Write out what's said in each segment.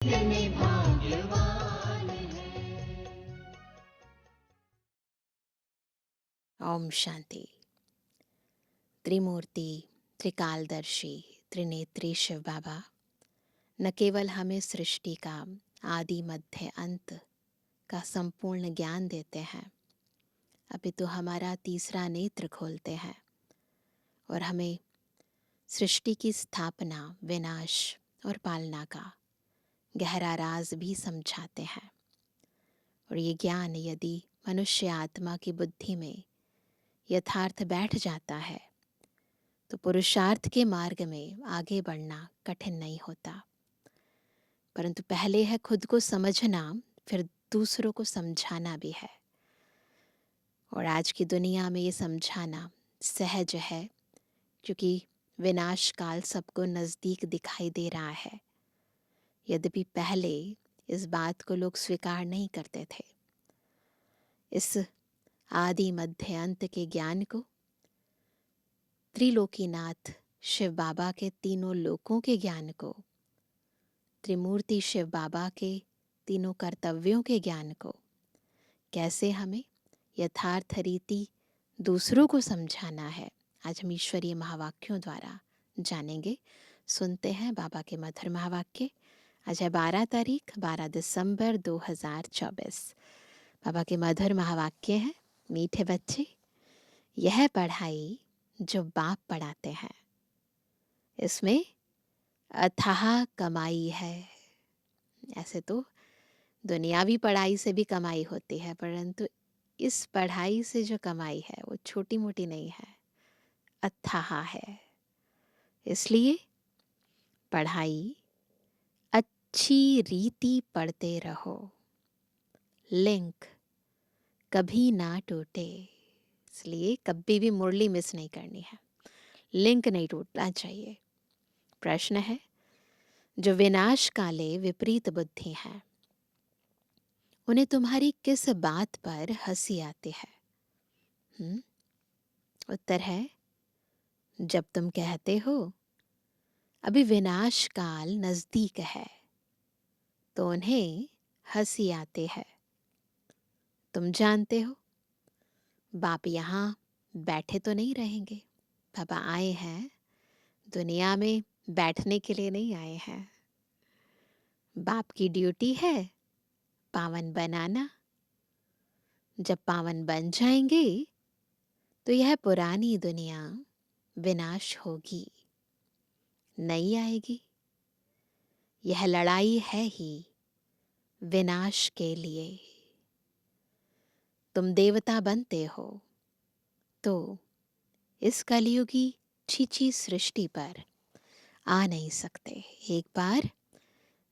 कितने भाग्यवान हैं। ओम शांति। त्रिमूर्ति, त्रिकालदर्शी, त्रिनेत्री शिव बाबा न केवल हमें सृष्टि का आदि मध्य अंत का संपूर्ण ज्ञान देते हैं, अपितु हमारा तीसरा नेत्र खोलते हैं और हमें सृष्टि की स्थापना, विनाश और पालना का गहरा राज भी समझाते हैं। और ये ज्ञान यदि मनुष्य आत्मा की बुद्धि में यथार्थ बैठ जाता है तो पुरुषार्थ के मार्ग में आगे बढ़ना कठिन नहीं होता। परंतु पहले है खुद को समझना, फिर दूसरों को समझाना भी है। और आज की दुनिया में ये समझाना सहज है, क्योंकि विनाश काल सबको नज़दीक दिखाई दे रहा है। यद्यपि पहले इस बात को लोग स्वीकार नहीं करते थे। इस आदि मध्य अंत के ज्ञान को त्रिलोकीनाथ शिव बाबा के तीनों लोकों के ज्ञान को, त्रिमूर्ति शिव बाबा के तीनों कर्तव्यों के ज्ञान को कैसे हमें यथार्थ रीति दूसरों को समझाना है, आज हम ईश्वरीय महावाक्यों द्वारा जानेंगे। सुनते हैं बाबा के मधुर महावाक्य। आज है 12 तारीख, 12 दिसंबर 2024। बाबा के मधुर महावाक्य हैं, मीठे बच्चे, यह पढ़ाई जो बाप पढ़ाते हैं इसमें अथाह कमाई है। ऐसे तो दुनियावी पढ़ाई से भी कमाई होती है, परंतु इस पढ़ाई से जो कमाई है वो छोटी मोटी नहीं है, अथाह है। इसलिए पढ़ाई अच्छी रीति पढ़ते रहो, लिंक कभी ना टूटे। इसलिए कभी भी मुरली मिस नहीं करनी है, लिंक नहीं टूटना चाहिए। प्रश्न है, जो विनाश काले विपरीत बुद्धि है उन्हें तुम्हारी किस बात पर हंसी आती है? उत्तर है, जब तुम कहते हो अभी विनाश काल नजदीक है तो उन्हें हंसी आती है। तुम जानते हो बाप यहाँ बैठे तो नहीं रहेंगे। बाबा आए हैं दुनिया में बैठने के लिए नहीं आए हैं। बाप की ड्यूटी है पावन बनाना। जब पावन बन जाएंगे तो यह पुरानी दुनिया विनाश होगी, नई आएगी। यह लड़ाई है ही विनाश के लिए। तुम देवता बनते हो तो इस कलयुगी छीछी सृष्टि पर आ नहीं सकते। एक बार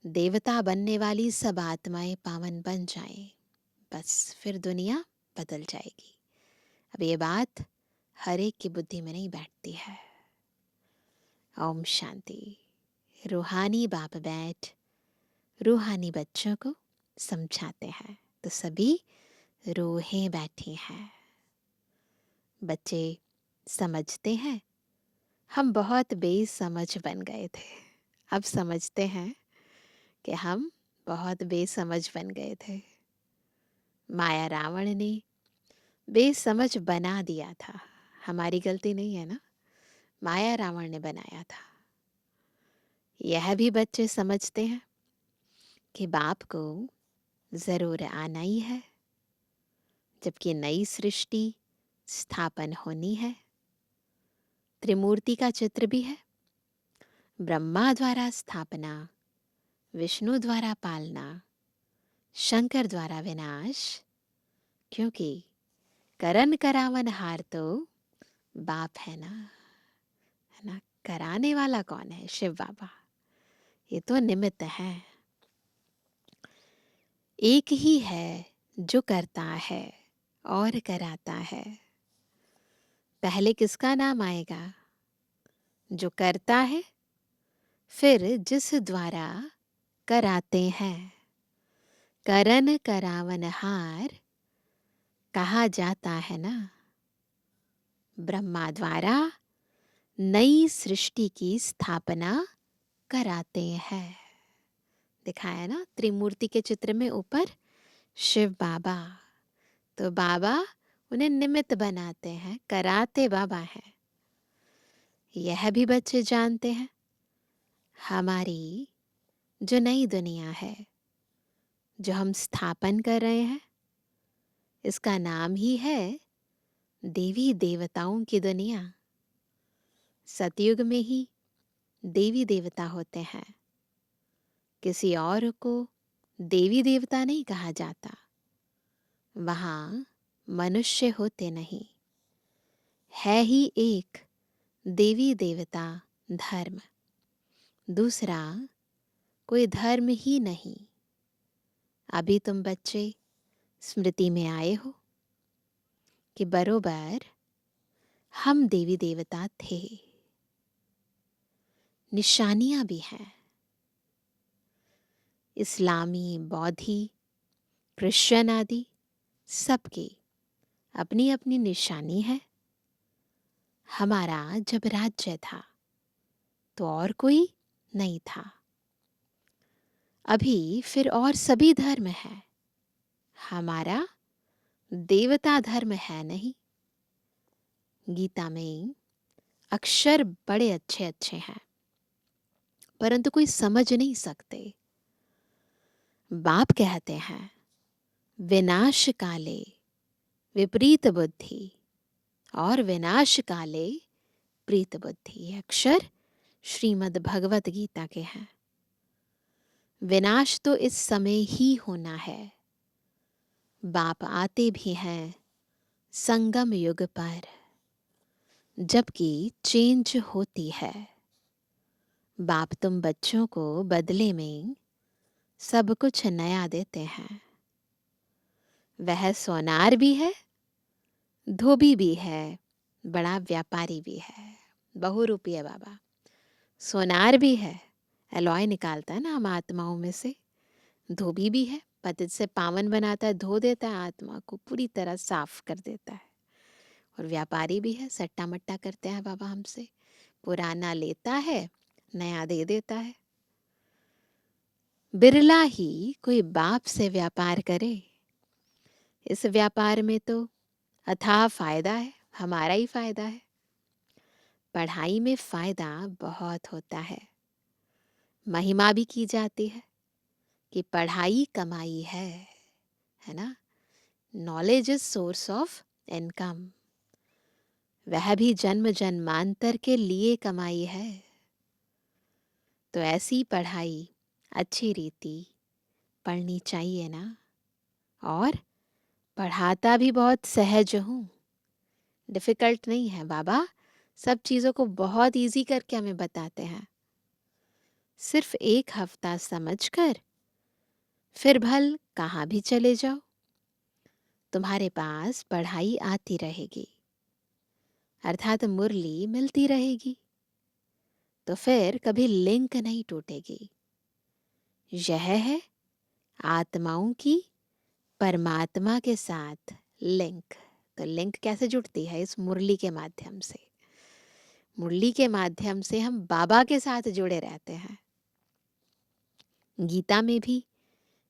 देवता बनने वाली सब आत्माएं पावन बन जाएं, बस फिर दुनिया बदल जाएगी। अब ये बात हर एक की बुद्धि में नहीं बैठती है। ओम शांति। रूहानी बाप बैठ रूहानी बच्चों को समझाते हैं, तो सभी रूहें बैठी हैं। बच्चे समझते हैं हम बहुत बेसमझ बन गए थे, अब समझते हैं कि हम बहुत बेसमझ बन गए थे। माया रावण ने बेसमझ बना दिया था, हमारी गलती नहीं है ना, माया रावण ने बनाया था। यह भी बच्चे समझते हैं कि बाप को जरूर आना ही है, जबकि नई सृष्टि स्थापन होनी है। त्रिमूर्ति का चित्र भी है, ब्रह्मा द्वारा स्थापना, विष्णु द्वारा पालना, शंकर द्वारा विनाश। क्योंकि करन करावन हार तो बाप है ना, कराने वाला कौन है? शिव बाबा। ये तो निमित्त है। एक ही है जो करता है और कराता है। पहले किसका नाम आएगा? जो करता है, फिर जिस द्वारा कराते हैं। करन करावन हार कहा जाता है ना। ब्रह्मा द्वारा नई सृष्टि की स्थापना कराते हैं। दिखाया ना त्रिमूर्ति के चित्र में ऊपर शिव बाबा। तो बाबा उन्हें निमित्त बनाते हैं, कराते बाबा हैं। यह भी बच्चे जानते हैं, हमारी जो नई दुनिया है, जो हम स्थापन कर रहे हैं, इसका नाम ही है देवी देवताओं की दुनिया। सतयुग में ही देवी देवता होते हैं, किसी और को देवी देवता नहीं कहा जाता। वहाँ मनुष्य होते नहीं, है ही एक देवी देवता धर्म, दूसरा कोई धर्म ही नहीं। अभी तुम बच्चे स्मृति में आए हो कि बरोबर हम देवी देवता थे। निशानियां भी हैं, इस्लामी, बौद्धि, क्रिश्चियन आदि सबकी अपनी अपनी निशानी है। हमारा जब राज्य था तो और कोई नहीं था, अभी फिर और सभी धर्म है, हमारा देवता धर्म है नहीं। गीता में अक्षर बड़े अच्छे अच्छे हैं, परंतु कोई समझ नहीं सकते। बाप कहते हैं विनाश काले विपरीत बुद्धि और विनाश काले प्रीत बुद्धि। ये अक्षर श्रीमद् भगवत गीता के हैं। विनाश तो इस समय ही होना है। बाप आते भी हैं संगम युग पर, जबकि चेंज होती है। बाप तुम बच्चों को बदले में सब कुछ नया देते हैं। वह सोनार भी है, धोबी भी है, बड़ा व्यापारी भी है, बहुरूपी है बाबा। सोनार भी है, एलॉय निकालता है ना हम आत्माओं में से। धोबी भी है, पतित से पावन बनाता है, धो देता है, आत्मा को पूरी तरह साफ कर देता है। और व्यापारी भी है, सट्टा मट्टा करते हैं बाबा हमसे, पुराना लेता है, नया दे देता है। बिरला ही कोई बाप से व्यापार करे। इस व्यापार में तो अथाह फायदा है, हमारा ही फायदा है। पढ़ाई में फायदा बहुत होता है, महिमा भी की जाती है कि पढ़ाई कमाई है ना। Knowledge is source of income, वह भी जन्म जन्मांतर के लिए कमाई है। तो ऐसी पढ़ाई अच्छी रीति पढ़नी चाहिए ना। और पढ़ाता भी बहुत सहज हूँ, डिफ़िकल्ट नहीं है बाबा। सब चीज़ों को बहुत इजी करके हमें बताते हैं। सिर्फ 1 हफ्ता समझकर फिर भल कहाँ भी चले जाओ, तुम्हारे पास पढ़ाई आती रहेगी, अर्थात मुरली मिलती रहेगी। तो फिर कभी लिंक नहीं टूटेगी। यह है आत्माओं की परमात्मा के साथ लिंक। तो लिंक कैसे जुड़ती है? इस मुरली के माध्यम से। मुरली के माध्यम से हम बाबा के साथ जुड़े रहते हैं। गीता में भी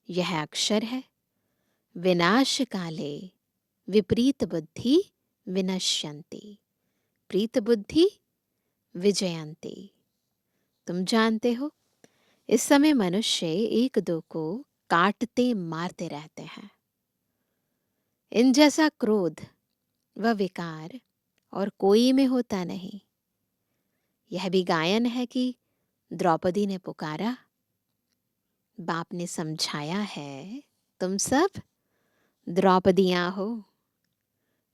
यह अक्षर है, विनाश काले विपरीत बुद्धि विनश्यन्ति, प्रीत बुद्धि विजयन्ति। तुम जानते हो इस समय मनुष्य एक दो को काटते मारते रहते हैं। इन जैसा क्रोध व विकार और कोई में होता नहीं। यह भी गायन है कि द्रौपदी ने पुकारा, बाप ने समझाया है, तुम सब द्रौपदियां हो।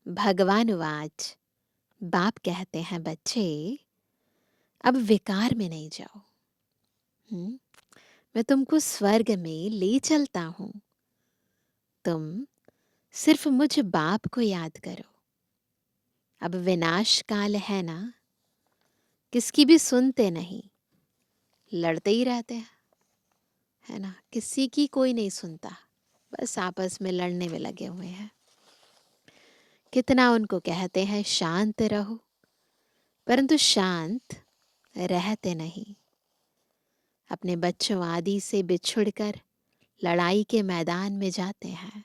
भगवान वाच, बाप कहते हैं बच्चे अब विकार में नहीं जाओ। मैं तुमको स्वर्ग में ले चलता हूं, तुम सिर्फ मुझ बाप को याद करो। अब विनाश काल है ना, किसकी भी सुनते नहीं, लड़ते ही रहते हैं, है ना। किसी की कोई नहीं सुनता, बस आपस में लड़ने में लगे हुए हैं। कितना उनको कहते हैं शांत रहो, परंतु शांत रहते नहीं। अपने बच्चों आदि से बिछुड़कर लड़ाई के मैदान में जाते हैं।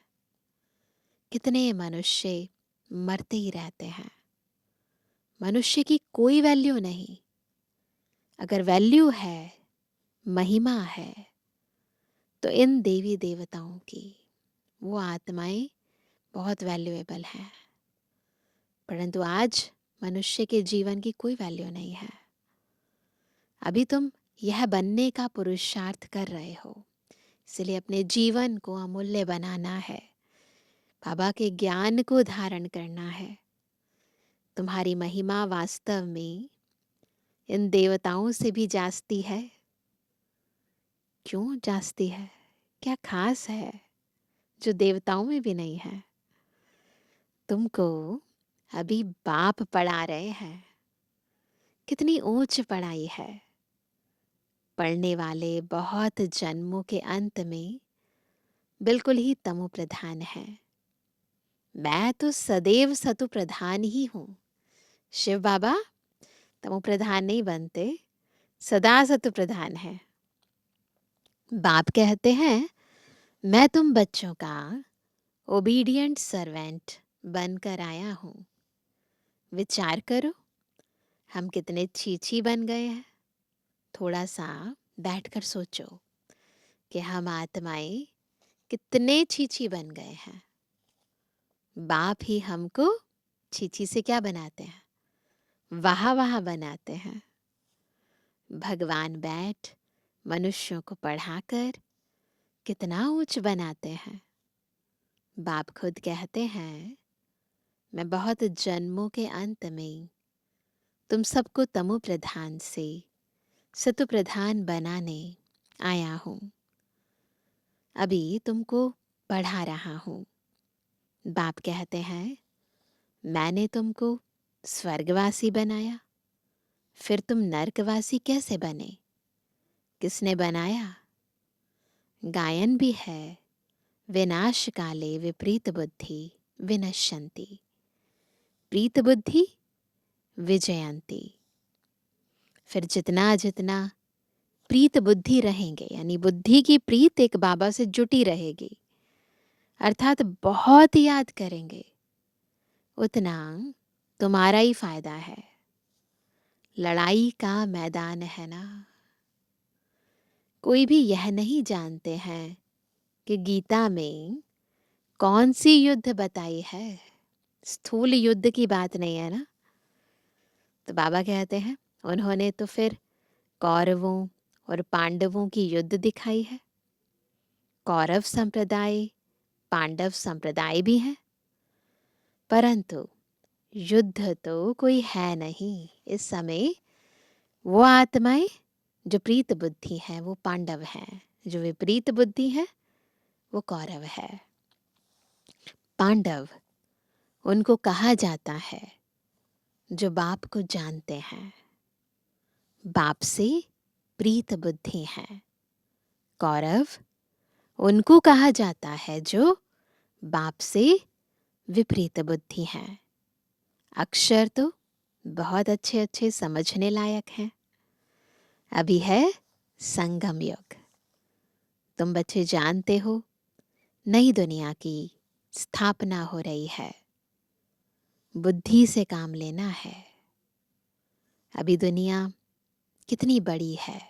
कितने मनुष्य मरते ही रहते हैं। मनुष्य की कोई वैल्यू नहीं। अगर वैल्यू है, महिमा है, तो इन देवी देवताओं की, वो आत्माएं बहुत वैल्यूएबल हैं। परंतु आज मनुष्य के जीवन की कोई वैल्यू नहीं है। अभी तुम यह बनने का पुरुषार्थ कर रहे हो, इसलिए अपने जीवन को अमूल्य बनाना है। बाबा के ज्ञान को धारण करना है। तुम्हारी महिमा वास्तव में इन देवताओं से भी जास्ती है। क्यों जास्ती है? क्या खास है जो देवताओं में भी नहीं है? तुमको अभी बाप पढ़ा रहे हैं। कितनी ऊंच पढ़ाई है। पढ़ने वाले बहुत जन्मों के अंत में बिल्कुल ही तमो प्रधान है। मैं तो सदैव सतु प्रधान ही हूं। शिव बाबा तमो प्रधान नहीं बनते, सदा सतु प्रधान है। बाप कहते हैं मैं तुम बच्चों का ओबीडिएंट सर्वेंट बनकर आया हूं। विचार करो, हम कितने छीछी बन गए हैं। थोड़ा सा बैठकर सोचो कि हम आत्माएं कितने छीछी बन गए हैं। बाप ही हमको छीछी से क्या बनाते हैं? वाह वाह बनाते हैं। भगवान बैठ मनुष्यों को पढ़ाकर कितना ऊंच बनाते हैं। बाप खुद कहते हैं मैं बहुत जन्मों के अंत में तुम सबको तमो प्रधान से सतु प्रधान बनाने आया हूं। अभी तुमको पढ़ा रहा हूं। बाप कहते हैं मैंने तुमको स्वर्गवासी बनाया, फिर तुम नरकवासी कैसे बने? किसने बनाया? गायन भी है, विनाश काले विपरीत बुद्धि विनश्यन्ति, प्रीत बुद्धि विजयंती। फिर जितना जितना प्रीत बुद्धि रहेंगे, यानी बुद्धि की प्रीत एक बाबा से जुटी रहेगी, अर्थात बहुत याद करेंगे, उतना तुम्हारा ही फायदा है। लड़ाई का मैदान है ना। कोई भी यह नहीं जानते हैं कि गीता में कौन सी युद्ध बताई है। स्थूल युद्ध की बात नहीं है ना। तो बाबा कहते हैं उन्होंने तो फिर कौरवों और पांडवों की युद्ध दिखाई है। कौरव संप्रदाय, पांडव संप्रदाय भी है, परंतु युद्ध तो कोई है नहीं इस समय। वो आत्माएं जो प्रीत बुद्धि है वो पांडव हैं, जो विपरीत बुद्धि है वो कौरव है। पांडव उनको कहा जाता है जो बाप को जानते हैं, बाप से प्रीत बुद्धि है। कौरव उनको कहा जाता है जो बाप से विपरीत बुद्धि है। अक्षर तो बहुत अच्छे अच्छे समझने लायक हैं। अभी है संगम युग। तुम बच्चे जानते हो नई दुनिया की स्थापना हो रही है। बुद्धि से काम लेना है। अभी दुनिया कितनी बड़ी है।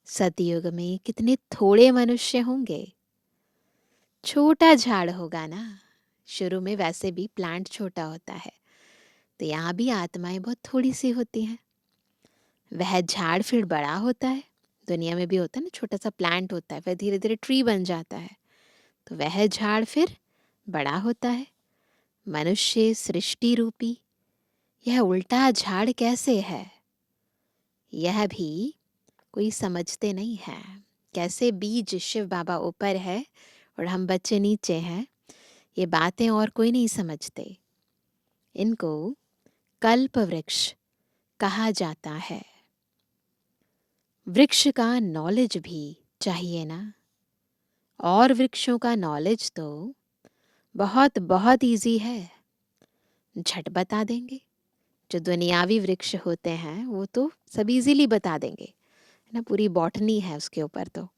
सतयुग में कितने थोड़े मनुष्य होंगे। छोटा झाड़ होगा ना। शुरू में वैसे भी प्लांट छोटा होता है, तो यहाँ भी आत्माएं बहुत थोड़ी सी होती हैं। वह झाड़ फिर बड़ा होता है। दुनिया में भी होता है ना, छोटा सा प्लांट होता है, फिर धीरे धीरे ट्री बन जाता है, तो वह झाड़ फिर बड़ा होता है। मनुष्य सृष्टि रूपी यह उल्टा झाड़ कैसे है, यह भी कोई समझते नहीं है। कैसे बीज शिव बाबा ऊपर है और हम बच्चे नीचे हैं, ये बातें और कोई नहीं समझते। इनको कल्प वृक्ष कहा जाता है। वृक्ष का नॉलेज भी चाहिए ना। और वृक्षों का नॉलेज तो बहुत बहुत इजी है, झट बता देंगे। जो दुनियावी वृक्ष होते हैं वो तो सब इजीली बता देंगे, ना, पूरी बॉटनी है उसके ऊपर। तो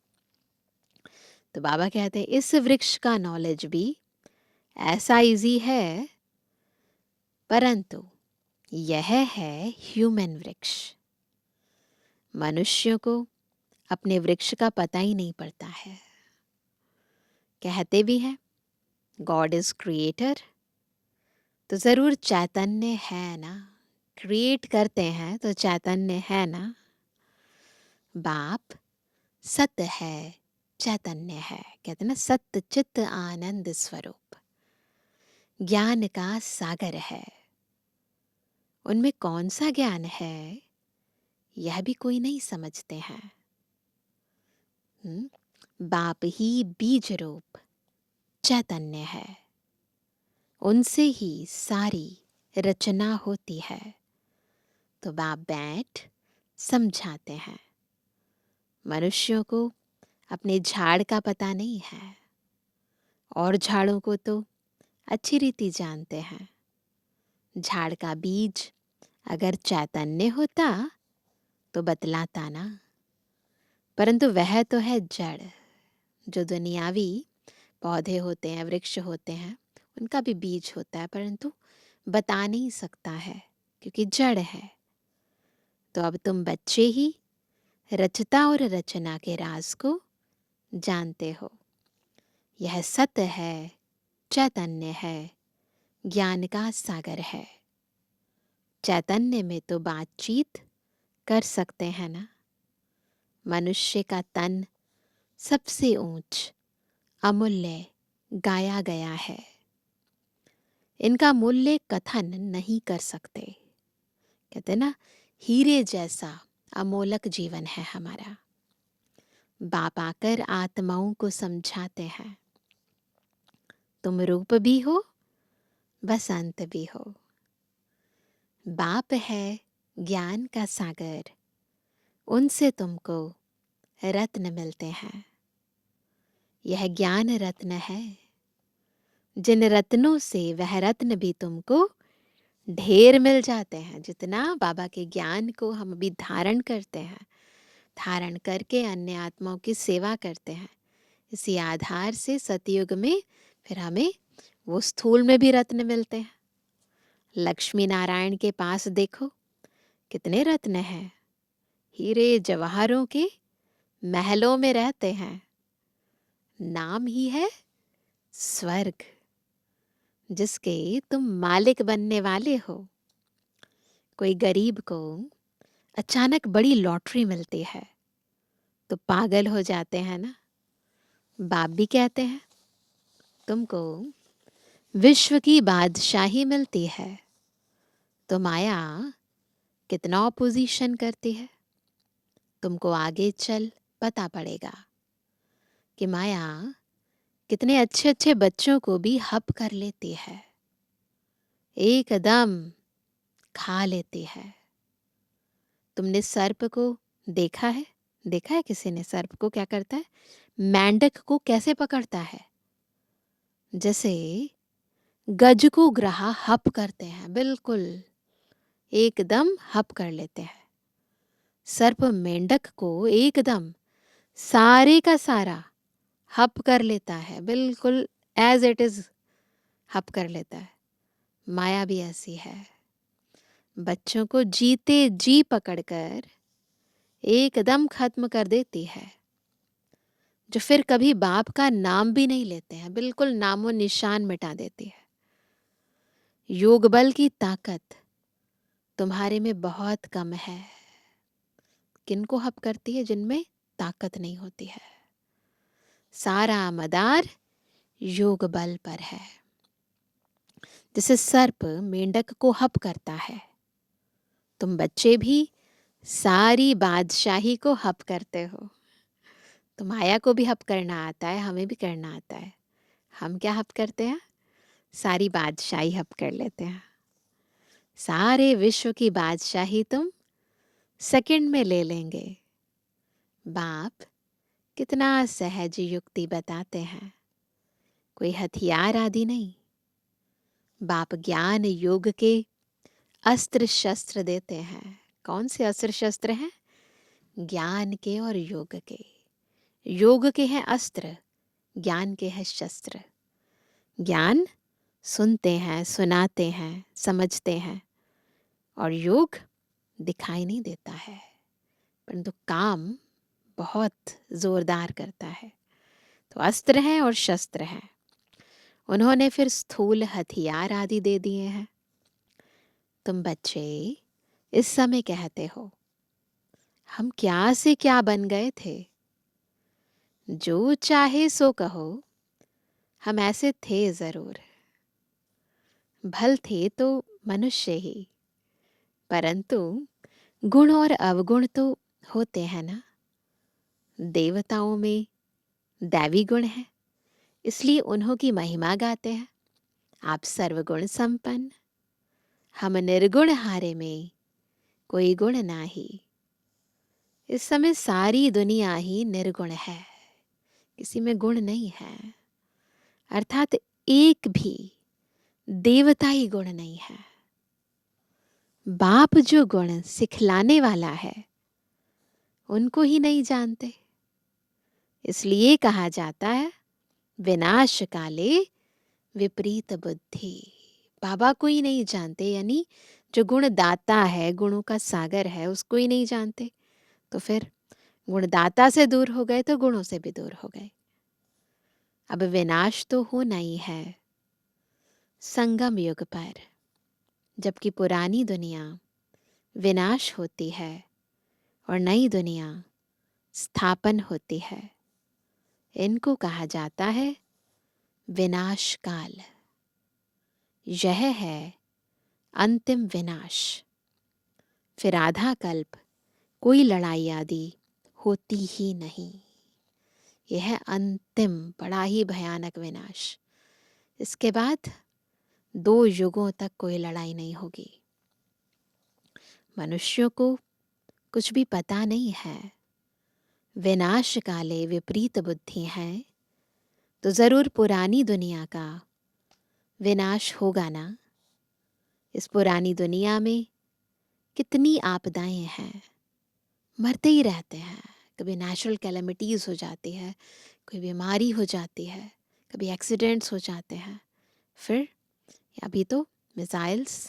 बाबा कहते हैं इस वृक्ष का नॉलेज भी ऐसा इजी है, परंतु यह है ह्यूमन वृक्ष। मनुष्यों को अपने वृक्ष का पता ही नहीं पड़ता है। कहते भी हैं गॉड इज क्रिएटर, तो जरूर चैतन्य है ना। क्रिएट करते हैं तो चैतन्य है ना। बाप सत्य है, चैतन्य है। कहते ना सत्य चित्त आनंद स्वरूप, ज्ञान का सागर है। उनमें कौन सा ज्ञान है यह भी कोई नहीं समझते हैं। बाप ही बीज रूप चैतन्य है, उनसे ही सारी रचना होती है। तो बाप बैठ समझाते हैं। मनुष्यों को अपने झाड़ का पता नहीं है, और झाड़ों को तो अच्छी रीति जानते हैं। झाड़ का बीज अगर चैतन्य होता तो बतलाता ना, परंतु वह तो है जड़। जो दुनियावी पौधे होते हैं, वृक्ष होते हैं, उनका भी बीज होता है, परंतु बता नहीं सकता है क्योंकि जड़ है। तो अब तुम बच्चे ही रचता और रचना के राज को जानते हो। यह सत्य है, चैतन्य है, ज्ञान का सागर है। चैतन्य में तो बातचीत कर सकते हैं ना। मनुष्य का तन सबसे ऊंच अमूल्य गाया गया है। इनका मूल्य कथन नहीं कर सकते। कहते ना हीरे जैसा अमोलक जीवन है हमारा। बाप आकर आत्माओं को समझाते हैं तुम रूप भी हो, बसंत भी हो। बाप है ज्ञान का सागर, उनसे तुमको रत्न मिलते हैं। यह ज्ञान रत्न है, जिन रत्नों से वह रत्न भी तुमको ढेर मिल जाते हैं। जितना बाबा के ज्ञान को हम अभी धारण करते हैं, धारण करके अन्य आत्माओं की सेवा करते हैं, इसी आधार से सतयुग में फिर हमें वो स्थूल में भी रत्न मिलते हैं। लक्ष्मी नारायण के पास देखो कितने रत्न हैं, हीरे जवाहरों के महलों में रहते हैं। नाम ही है स्वर्ग, जिसके तुम मालिक बनने वाले हो। कोई गरीब को अचानक बड़ी लॉटरी मिलती है तो पागल हो जाते हैं ना। बाप भी कहते हैं तुमको विश्व की बादशाही मिलती है तो माया कितना ऑपोजिशन करती है। तुमको आगे चल पता पड़ेगा कि माया कितने अच्छे अच्छे बच्चों को भी हप कर लेती है, एकदम खा लेती है। तुमने सर्प को देखा है? देखा है किसी ने सर्प को क्या करता है? मेंढक को कैसे पकड़ता है? जैसे गज को ग्राह हप करते हैं, बिल्कुल एकदम हप कर लेते हैं। सर्प मेंढक को एकदम सारे का सारा हप कर लेता है, बिल्कुल एज इट इज हप कर लेता है। माया भी ऐसी है, बच्चों को जीते जी पकड़कर एकदम खत्म कर देती है, जो फिर कभी बाप का नाम भी नहीं लेते हैं, बिल्कुल नामो निशान मिटा देती है। योग बल की ताकत तुम्हारे में बहुत कम है। किनको हप करती है? जिनमें ताकत नहीं होती है। सारा मदार योग बल पर है। जैसे सर्प मेंढक को हप करता है, तुम बच्चे भी सारी बादशाही को हप करते हो। तो माया को भी हप करना आता है, हमें भी करना आता है। हम क्या हप करते हैं? सारी बादशाही हप कर लेते हैं। सारे विश्व की बादशाही तुम सेकंड में ले लेंगे। बाप कितना सहज युक्ति बताते हैं, कोई हथियार आदि नहीं। बाप ज्ञान योग के अस्त्र शस्त्र देते हैं। कौन से अस्त्र शस्त्र हैं? ज्ञान के और योग के। योग के हैं अस्त्र, ज्ञान के हैं शस्त्र। ज्ञान सुनते हैं, सुनाते हैं, समझते हैं, और योग दिखाई नहीं देता है परंतु काम बहुत जोरदार करता है। तो अस्त्र हैं और शस्त्र हैं। उन्होंने फिर स्थूल हथियार आदि दे दिए हैं। तुम बच्चे इस समय कहते हो हम क्या से क्या बन गए थे। जो चाहे सो कहो, हम ऐसे थे जरूर। भल थे तो मनुष्य ही, परंतु गुण और अवगुण तो होते हैं ना। देवताओं में दैवी गुण है, इसलिए उन्हों की महिमा गाते हैं। आप सर्वगुण संपन्न, हम निर्गुण हारे में कोई गुण नाही। इस समय सारी दुनिया ही निर्गुण है, किसी में गुण नहीं है। अर्थात एक भी देवताई गुण नहीं है। बाप जो गुण सिखलाने वाला है उनको ही नहीं जानते। इसलिए कहा जाता है विनाश काले विपरीत बुद्धि। बाबा को ही नहीं जानते, यानी जो गुण दाता है, गुणों का सागर है, उसको ही नहीं जानते। तो फिर गुणदाता से दूर हो गए तो गुणों से भी दूर हो गए। अब विनाश तो होना ही है संगम युग पर, जबकि पुरानी दुनिया विनाश होती है और नई दुनिया स्थापन होती है। इनको कहा जाता है विनाश काल। यह है अंतिम विनाश। फिर आधा कल्प कोई लड़ाई आदि होती ही नहीं। यह है अंतिम बड़ा ही भयानक विनाश। इसके बाद 2 युगों तक कोई लड़ाई नहीं होगी। मनुष्यों को कुछ भी पता नहीं है। विनाश काले विपरीत बुद्धि है, तो जरूर पुरानी दुनिया का विनाश होगा ना। इस पुरानी दुनिया में कितनी आपदाएं हैं, मरते ही रहते हैं। कभी नेचुरल कैलेमिटीज हो जाती है, कोई बीमारी हो जाती है, कभी एक्सीडेंट्स हो जाते हैं। फिर अभी तो मिसाइल्स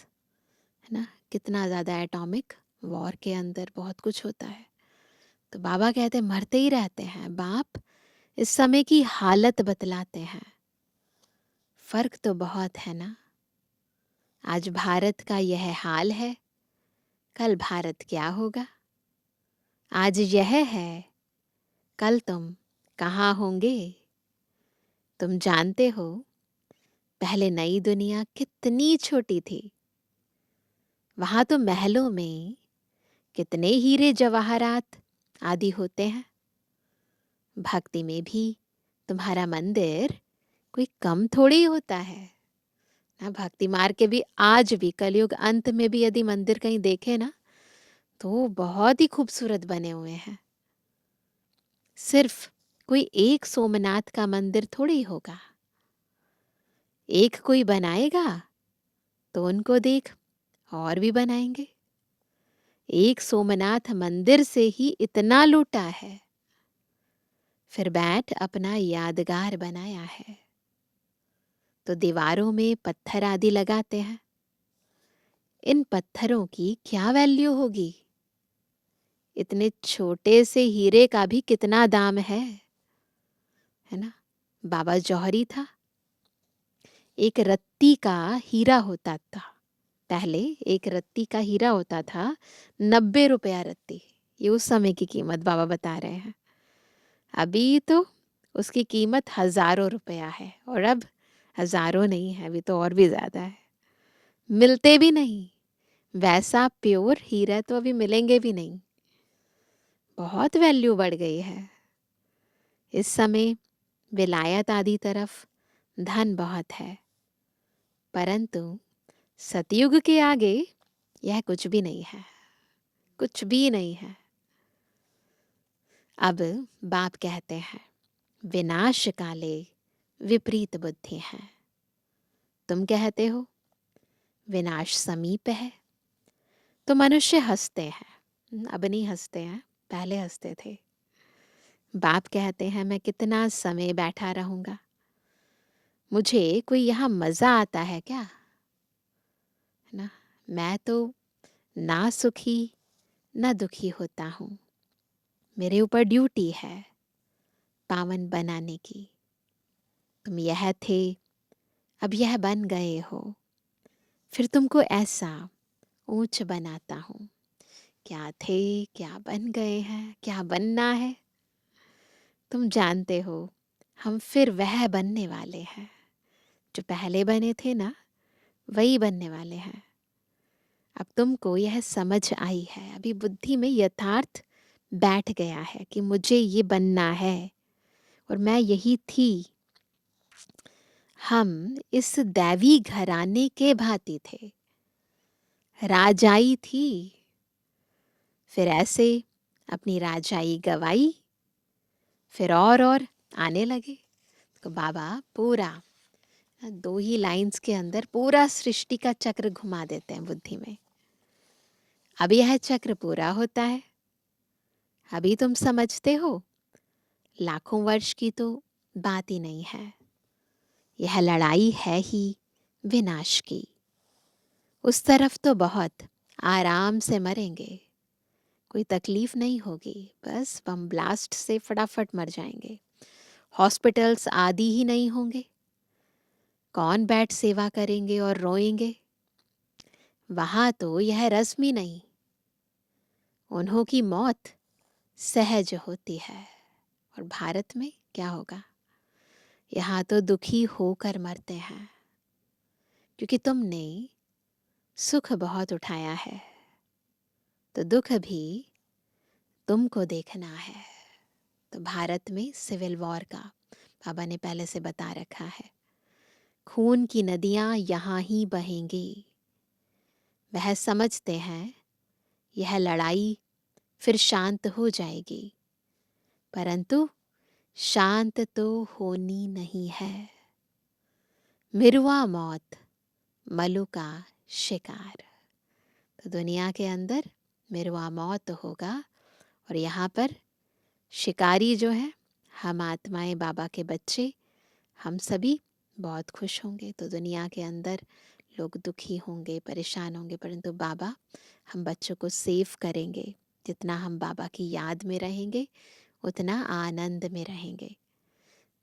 है ना, कितना ज़्यादा एटॉमिक वॉर के अंदर बहुत कुछ होता है। तो बाबा कहते हैं मरते ही रहते हैं। बाप इस समय की हालत बतलाते हैं। फर्क तो बहुत है ना। आज भारत का यह हाल है, कल भारत क्या होगा। आज यह है, कल तुम कहाँ होंगे। तुम जानते हो पहले नई दुनिया कितनी छोटी थी। वहां तो महलों में कितने हीरे जवाहरात आदि होते हैं। भक्ति में भी तुम्हारा मंदिर कोई कम थोड़ी होता है ना। भक्ति मार्ग के भी आज भी कलयुग अंत में भी यदि मंदिर कहीं देखे ना, तो बहुत ही खूबसूरत बने हुए हैं। सिर्फ कोई एक सोमनाथ का मंदिर थोड़ी होगा। एक कोई बनाएगा तो उनको देख और भी बनाएंगे। एक सोमनाथ मंदिर से ही इतना लूटा है, फिर बैठ अपना यादगार बनाया है। तो दीवारों में पत्थर आदि लगाते हैं। इन पत्थरों की क्या वैल्यू होगी। इतने छोटे से हीरे का भी कितना दाम है ना। बाबा जौहरी था, एक रत्ती का हीरा होता था। पहले एक रत्ती का हीरा होता था 90 रुपया रत्ती। ये उस समय की कीमत बाबा बता रहे हैं। अभी तो उसकी कीमत हजारों रुपया है, और अब हजारों नहीं है, अभी तो और भी ज्यादा है। मिलते भी नहीं। वैसा प्योर हीरा तो अभी मिलेंगे भी नहीं। बहुत वैल्यू बढ़ गई है। इस समय विलायत आदि तरफ धन बहुत है, परंतु सतयुग के आगे यह कुछ भी नहीं है, कुछ भी नहीं है। अब बाप कहते हैं विनाश काले विपरीत बुद्धि है। तुम कहते हो विनाश समीप है, तो मनुष्य हंसते हैं। अब नहीं हंसते हैं, पहले हंसते थे। बाप कहते हैं मैं कितना समय बैठा रहूंगा, मुझे कोई यहाँ मजा आता है क्या, है ना। मैं तो ना सुखी ना दुखी होता हूँ, मेरे ऊपर ड्यूटी है पावन बनाने की। तुम यह थे, अब यह बन गए हो, फिर तुमको ऐसा ऊंच बनाता हूँ। क्या थे, क्या बन गए हैं, क्या बनना है, तुम जानते हो। हम फिर वह बनने वाले हैं जो पहले बने थे ना, वही बनने वाले हैं। अब तुमको यह समझ आई है, अभी बुद्धि में यथार्थ बैठ गया है कि मुझे ये बनना है और मैं यही थी। हम इस दैवी घराने के भांति थे, राजाई थी, फिर ऐसे अपनी राजाई गवाई, फिर और आने लगे। तो बाबा पूरा 2 ही लाइंस के अंदर पूरा सृष्टि का चक्र घुमा देते हैं बुद्धि में। अब यह चक्र पूरा होता है, अभी तुम समझते हो, लाखों वर्ष की तो बात ही नहीं है। यह लड़ाई है ही विनाश की। उस तरफ तो बहुत आराम से मरेंगे, कोई तकलीफ नहीं होगी, बस बम ब्लास्ट से फटाफट मर जाएंगे। हॉस्पिटल्स आदि ही नहीं होंगे, कौन बैठ सेवा करेंगे और रोएंगे। वहां तो यह रस्म ही नहीं, उन्हों की मौत सहज होती है। और भारत में क्या होगा, यहाँ तो दुखी होकर मरते हैं, क्योंकि तुमने सुख बहुत उठाया है, तो दुख भी तुमको देखना है। तो भारत में सिविल वॉर का बाबा ने पहले से बता रखा है, खून की नदियां यहाँ ही बहेंगी। वह समझते हैं यह लड़ाई फिर शांत हो जाएगी, परंतु शांत तो होनी नहीं है। मिरुआ मौत, मलु का शिकार। तो दुनिया के अंदर मिरुआ मौत होगा और यहाँ पर शिकारी जो है, हम आत्माएं बाबा के बच्चे, हम सभी बहुत खुश होंगे। तो दुनिया के अंदर लोग दुखी होंगे, परेशान होंगे, परंतु बाबा हम बच्चों को सेव करेंगे। जितना हम बाबा की याद में रहेंगे उतना आनंद में रहेंगे।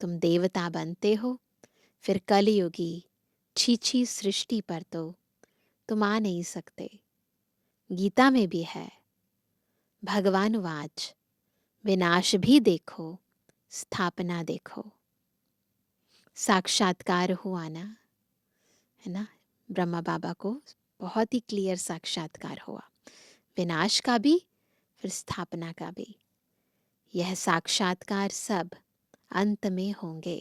तुम देवता बनते हो, फिर कलयुगी छीछी सृष्टि पर तो तुम आ नहीं सकते। गीता में भी है, भगवान वाच, विनाश भी देखो स्थापना देखो। साक्षात्कार हुआ ना, है ना। ब्रह्मा बाबा को बहुत ही क्लियर साक्षात्कार हुआ, विनाश का भी फिर स्थापना का भी। यह साक्षात्कार सब अंत में होंगे।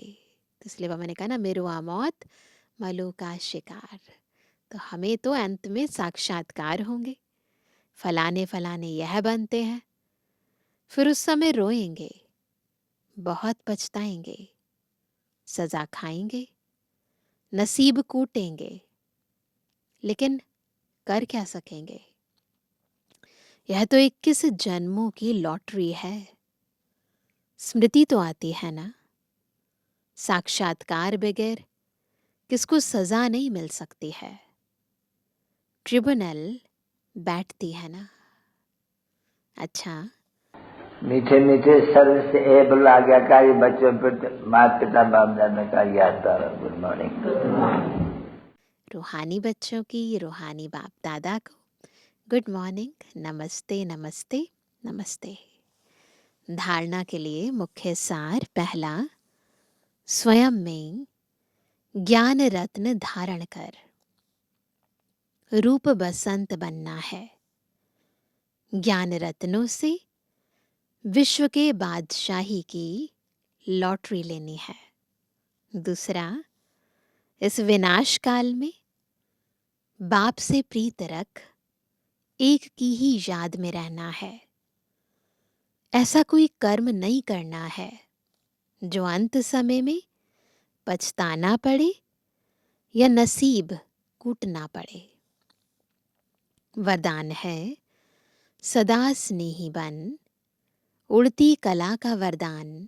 तो इसलिए बाबा ने कहा ना, मिरुआ मौत मलु का शिकार। तो हमें तो अंत में साक्षात्कार होंगे, फलाने फलाने यह बनते हैं। फिर उस समय रोएंगे, बहुत पछताएंगे, सजा खाएंगे, नसीब कूटेंगे, लेकिन कर क्या सकेंगे। यह तो 21 जन्मों की लॉटरी है। स्मृति तो आती है ना, साक्षात्कार बगैर किसको सजा नहीं मिल सकती है। ट्रिब्यूनल बैठती है ना। अच्छा, मीठे मीठे स्वर से एबल आज्ञाकारी बच्चों पर माता पिता बाप दादा का याद तारा। Good morning. रूहानी बच्चों की रूहानी बाप दादा को गुड मॉर्निंग, नमस्ते नमस्ते नमस्ते। धारणा के लिए मुख्य सार पहला, स्वयं में ज्ञान रत्न धारण कर रूप बसंत बनना है। ज्ञान रत्नों से विश्व के बादशाही की लॉटरी लेनी है। दूसरा, इस विनाश काल में बाप से प्रीत रख एक की ही याद में रहना है। ऐसा कोई कर्म नहीं करना है जो अंत समय में पछताना पड़े या नसीब कूटना पड़े। वरदान है, सदा स्नेही बन, उड़ती कला का वरदान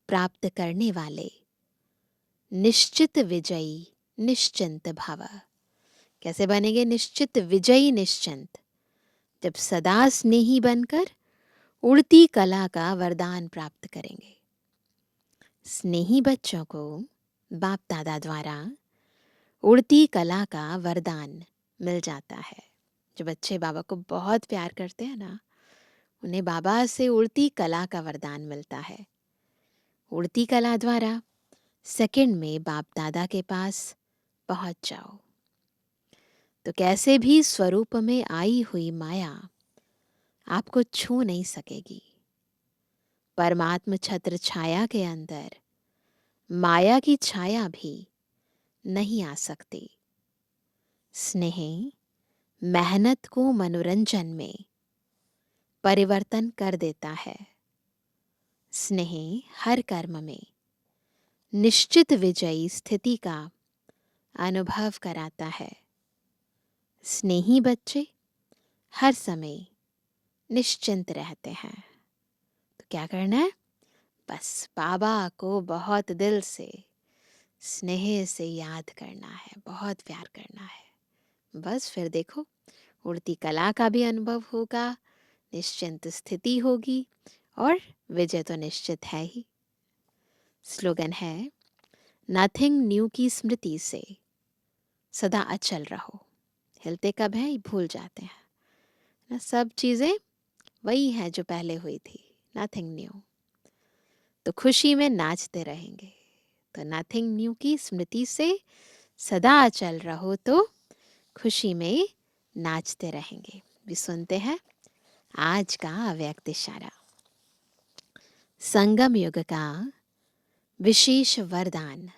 प्राप्त करने वाले निश्चित विजयी निश्चिंत भव। कैसे बनेंगे निश्चित विजयी निश्चिंत? जब सदा स्नेही बनकर उड़ती कला का वरदान प्राप्त करेंगे। स्नेही बच्चों को बाप दादा द्वारा उड़ती कला का वरदान मिल जाता है। जो बच्चे बाबा को बहुत प्यार करते हैं ना, उन्हें बाबा से उड़ती कला का वरदान मिलता है। उड़ती कला द्वारा सेकंड में बाप दादा के पास पहुंच जाओ। तो कैसे भी स्वरूप में आई हुई माया आपको छू नहीं सकेगी। परमात्म छत्र छाया के अंदर माया की छाया भी नहीं आ सकती। स्नेह मेहनत को मनोरंजन में परिवर्तन कर देता है। स्नेह हर कर्म में निश्चित विजयी स्थिति का अनुभव कराता है। स्नेही बच्चे हर समय निश्चिंत रहते हैं। तो क्या करना है? बस बाबा को बहुत दिल से स्नेह से याद करना है, बहुत प्यार करना है। बस फिर देखो उड़ती कला का भी अनुभव होगा, निश्चिंत स्थिति होगी और विजय तो निश्चित है ही। स्लोगन है, नथिंग न्यू की स्मृति से सदा अचल रहो। हिलते कब है भूल जाते हैं ना, सब चीज़ें वही है जो पहले हुई थी, नथिंग न्यू। तो खुशी में नाचते रहेंगे। तो नथिंग न्यू की स्मृति से सदा अचल रहो, तो खुशी में नाचते रहेंगे। भी सुनते हैं आज का अव्यक्त इशारा। संगम युग का विशेष वरदान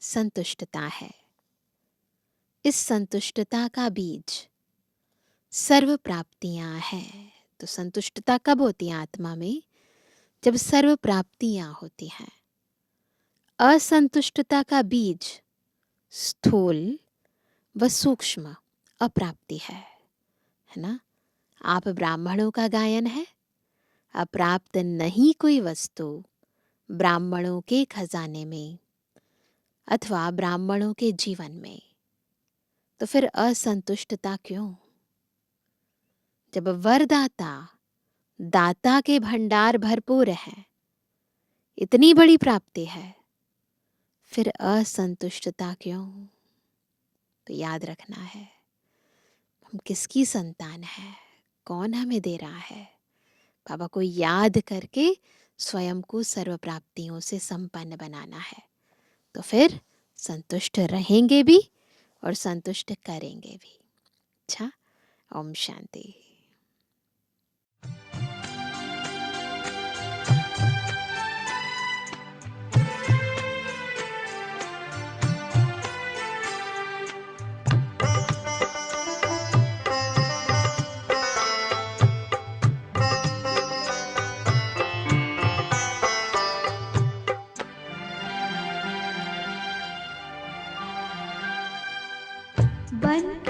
संतुष्टता है। इस संतुष्टता का बीज सर्व प्राप्तियां हैं। तो संतुष्टता कब होती है आत्मा में? जब सर्व प्राप्तियां होती हैं। असंतुष्टता का बीज स्थूल व सूक्ष्म अप्राप्ति है ना। आप ब्राह्मणों का गायन है, अप्राप्त नहीं कोई वस्तु ब्राह्मणों के खजाने में अथवा ब्राह्मणों के जीवन में, तो फिर असंतुष्टता क्यों? जब वरदाता दाता के भंडार भरपूर है, इतनी बड़ी प्राप्ति है, फिर असंतुष्टता क्यों? तो याद रखना है हम किसकी संतान है, कौन हमें दे रहा है। बाबा को याद करके स्वयं को सर्व प्राप्तियों से संपन्न बनाना है। तो फिर संतुष्ट रहेंगे भी और संतुष्ट करेंगे भी। अच्छा, ओम शांति। बन